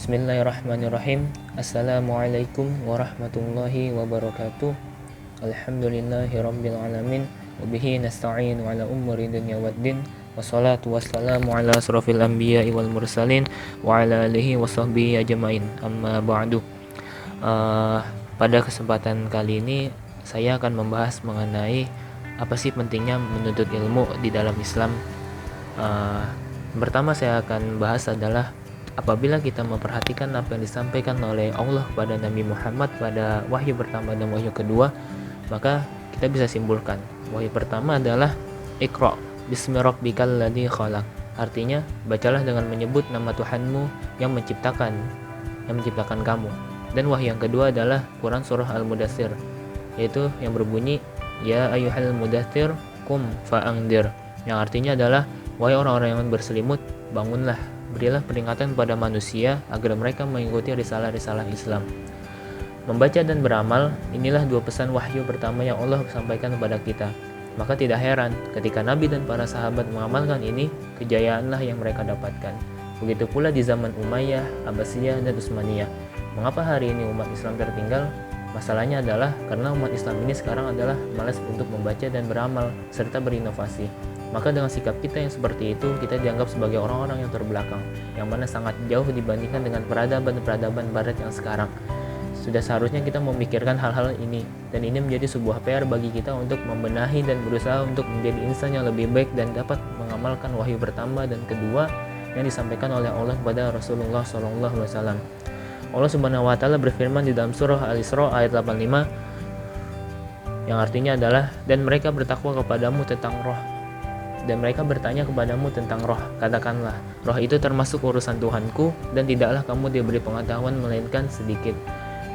Bismillahirrahmanirrahim. Assalamualaikum warahmatullahi wabarakatuh. Alhamdulillahirabbil alamin. Wabihi nasta'in ala umuri dunya waddin. Wassalatu wassalamu ala asrofil anbiya'i wal mursalin wa ala alihi wa sahbihi ajmain. Amma ba'du. Pada kesempatan kali ini saya akan membahas mengenai apa sih pentingnya menuntut ilmu di dalam Islam. Pertama saya akan bahas adalah apabila kita memperhatikan apa yang disampaikan oleh Allah kepada Nabi Muhammad pada wahyu pertama dan wahyu kedua, maka kita bisa simpulkan wahyu pertama adalah Iqra bismi rabbikal ladzi khalaq. Artinya, bacalah dengan menyebut nama Tuhanmu yang menciptakan kamu. Dan wahyu yang kedua adalah Quran surah Al-Mudaththir, yaitu yang berbunyi ya ayyuhal mudaththir qum fa'andzir, yang artinya adalah wahai orang-orang yang berselimut, bangunlah, berilah peringatan pada manusia agar mereka mengikuti risalah-risalah Islam. Membaca dan beramal, inilah dua pesan wahyu pertama yang Allah sampaikan kepada kita. Maka tidak heran ketika Nabi dan para sahabat mengamalkan ini, kejayaanlah yang mereka dapatkan. Begitu pula di zaman Umayyah, Abbasiyah, dan Utsmaniyah. Mengapa hari ini umat Islam tertinggal? Masalahnya adalah karena umat Islam ini sekarang adalah malas untuk membaca dan beramal, serta berinovasi. Maka dengan sikap kita yang seperti itu, kita dianggap sebagai orang-orang yang terbelakang, yang mana sangat jauh dibandingkan dengan peradaban-peradaban barat yang sekarang. Sudah seharusnya kita memikirkan hal-hal ini, dan ini menjadi sebuah PR bagi kita untuk membenahi dan berusaha untuk menjadi insan yang lebih baik dan dapat mengamalkan wahyu pertama dan kedua yang disampaikan oleh Allah kepada Rasulullah SAW. Allah Subhanahu wa Ta'ala berfirman di dalam surah Al-Isra ayat 85, yang artinya adalah, dan mereka bertakwa kepadamu tentang roh, dan mereka bertanya kepadamu tentang roh. Katakanlah, roh itu termasuk urusan Tuhanku, dan tidaklah kamu diberi pengetahuan melainkan sedikit.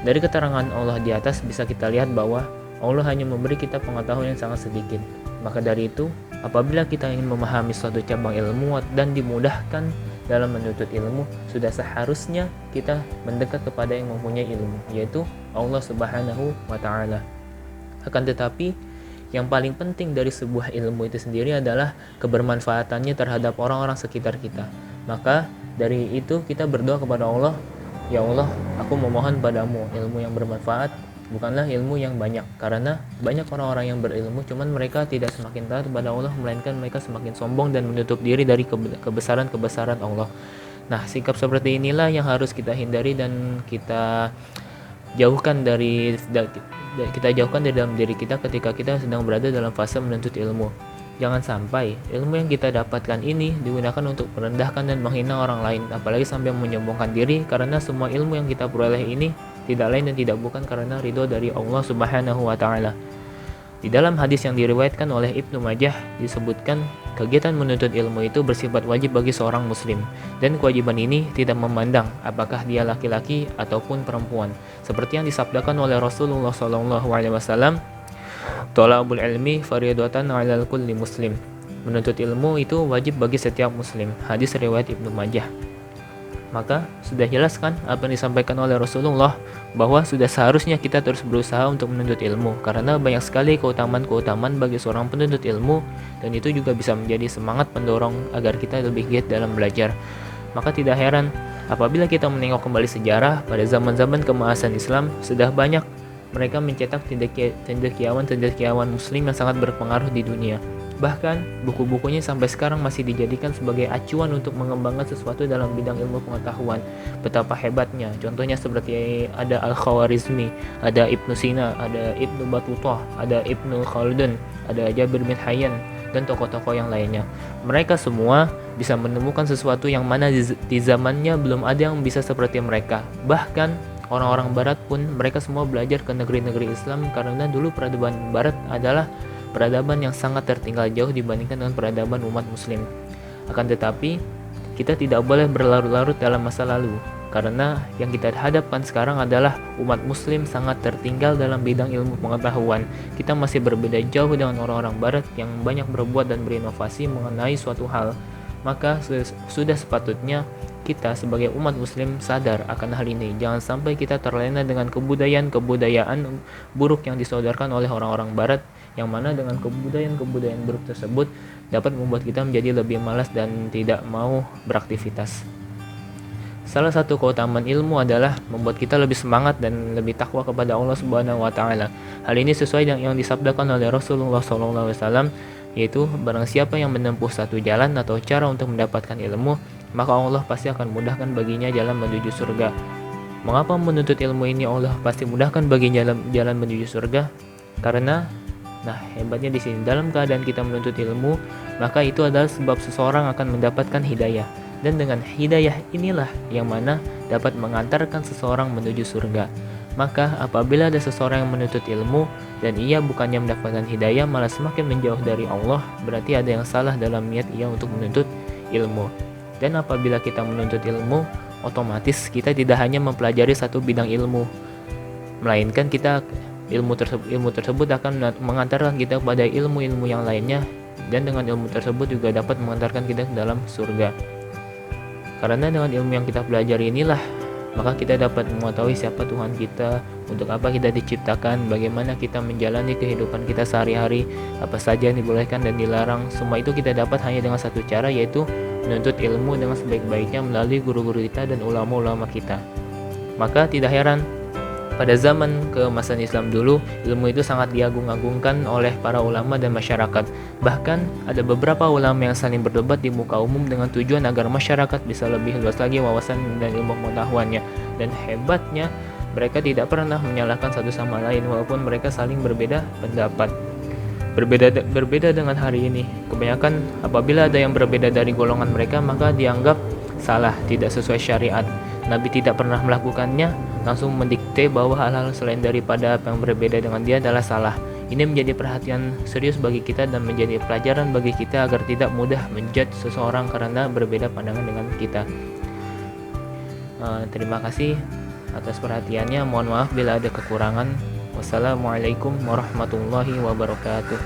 Dari keterangan Allah di atas bisa kita lihat bahwa Allah hanya memberi kita pengetahuan yang sangat sedikit. Maka dari itu, apabila kita ingin memahami suatu cabang ilmu dan dimudahkan dalam menuntut ilmu, sudah seharusnya kita mendekat kepada yang mempunyai ilmu, yaitu Allah Subhanahu wa Ta'ala. Akan tetapi, yang paling penting dari sebuah ilmu itu sendiri adalah kebermanfaatannya terhadap orang-orang sekitar kita. Maka dari itu kita berdoa kepada Allah, ya Allah, aku memohon padamu ilmu yang bermanfaat, bukanlah ilmu yang banyak. Karena banyak orang-orang yang berilmu, cuman mereka tidak semakin taat kepada Allah, melainkan mereka semakin sombong dan menutup diri dari kebesaran-kebesaran Allah. Nah, sikap seperti inilah yang harus kita hindari dan kita jauhkan dari dalam diri kita ketika kita sedang berada dalam fase menuntut ilmu. Jangan sampai ilmu yang kita dapatkan ini digunakan untuk merendahkan dan menghina orang lain, apalagi sampai menyombongkan diri, karena semua ilmu yang kita peroleh ini tidak lain dan tidak bukan karena ridho dari Allah Subhanahu wa Ta'ala. Di dalam hadis yang diriwayatkan oleh Ibnu Majah disebutkan, kegiatan menuntut ilmu itu bersifat wajib bagi seorang muslim, dan kewajiban ini tidak memandang apakah dia laki-laki ataupun perempuan, seperti yang disabdakan oleh Rasulullah SAW, "Thalabul ilmi fardhatun 'alal kulli muslim." Menuntut ilmu itu wajib bagi setiap muslim. Hadis riwayat Ibnu Majah. Maka sudah jelas kan apa yang disampaikan oleh Rasulullah, bahwa sudah seharusnya kita terus berusaha untuk menuntut ilmu, karena banyak sekali keutamaan-keutamaan bagi seorang penuntut ilmu, dan itu juga bisa menjadi semangat pendorong agar kita lebih giat dalam belajar. Maka tidak heran apabila kita menengok kembali sejarah pada zaman-zaman keemasan Islam, sudah banyak mereka mencetak cendekiawan muslim yang sangat berpengaruh di dunia. Bahkan buku-bukunya sampai sekarang masih dijadikan sebagai acuan untuk mengembangkan sesuatu dalam bidang ilmu pengetahuan. Betapa hebatnya, contohnya seperti ada Al-Khawarizmi, ada Ibnu Sina, ada Ibnu Battuta, ada Ibnu Khaldun, ada Jabir bin Hayyan, dan tokoh-tokoh yang lainnya. Mereka semua bisa menemukan sesuatu yang mana di zamannya belum ada yang bisa seperti mereka. Bahkan orang-orang barat pun mereka semua belajar ke negeri-negeri Islam, karena dulu peradaban barat adalah peradaban yang sangat tertinggal jauh dibandingkan dengan peradaban umat muslim. Akan tetapi, kita tidak boleh berlarut-larut dalam masa lalu, karena yang kita hadapkan sekarang adalah umat muslim sangat tertinggal dalam bidang ilmu pengetahuan. Kita masih berbeda jauh dengan orang-orang barat yang banyak berbuat dan berinovasi mengenai suatu hal. Maka sudah sepatutnya kita sebagai umat muslim sadar akan hal ini. Jangan sampai kita terlena dengan kebudayaan buruk yang disodorkan oleh orang-orang barat, yang mana dengan kebudayaan buruk tersebut dapat membuat kita menjadi lebih malas dan tidak mau beraktivitas. Salah satu keutamaan ilmu adalah membuat kita lebih semangat dan lebih takwa kepada Allah Subhanahu wa taala. Hal ini sesuai dengan yang disabdakan oleh Rasulullah SAW, yaitu barang siapa yang menempuh satu jalan atau cara untuk mendapatkan ilmu, maka Allah pasti akan mudahkan baginya jalan menuju surga. Mengapa menuntut ilmu ini Allah pasti mudahkan bagi jalan menuju surga? Karena hebatnya di sini, dalam keadaan kita menuntut ilmu, maka itu adalah sebab seseorang akan mendapatkan hidayah. Dan dengan hidayah inilah yang mana dapat mengantarkan seseorang menuju surga. Maka apabila ada seseorang yang menuntut ilmu dan ia bukannya mendapatkan hidayah malah semakin menjauh dari Allah, berarti ada yang salah dalam niat ia untuk menuntut ilmu. Dan apabila kita menuntut ilmu, otomatis kita tidak hanya mempelajari satu bidang ilmu, melainkan kita ilmu tersebut akan mengantarkan kita kepada ilmu-ilmu yang lainnya, dan dengan ilmu tersebut juga dapat mengantarkan kita ke dalam surga. Karena dengan ilmu yang kita pelajari inilah, maka kita dapat mengetahui siapa Tuhan kita, untuk apa kita diciptakan, bagaimana kita menjalani kehidupan kita sehari-hari, apa saja yang dibolehkan dan dilarang. Semua itu kita dapat hanya dengan satu cara, yaitu menuntut ilmu dengan sebaik-baiknya melalui guru-guru kita dan ulama-ulama kita. Maka tidak heran pada zaman keemasan Islam dulu, ilmu itu sangat diagung-agungkan oleh para ulama dan masyarakat. Bahkan ada beberapa ulama yang saling berdebat di muka umum dengan tujuan agar masyarakat bisa lebih luas lagi wawasan dan ilmu pengetahuannya. Dan hebatnya, mereka tidak pernah menyalahkan satu sama lain walaupun mereka saling berbeda pendapat. Berbeda dengan hari ini, kebanyakan apabila ada yang berbeda dari golongan mereka, maka dianggap salah, tidak sesuai syariat. Nabi tidak pernah melakukannya, langsung mendikte bahwa hal-hal selain daripada apa yang berbeda dengan dia adalah salah. Ini menjadi perhatian serius bagi kita dan menjadi pelajaran bagi kita agar tidak mudah menjudge seseorang karena berbeda pandangan dengan kita. Terima kasih atas perhatiannya. Mohon maaf bila ada kekurangan. Wassalamualaikum warahmatullahi wabarakatuh.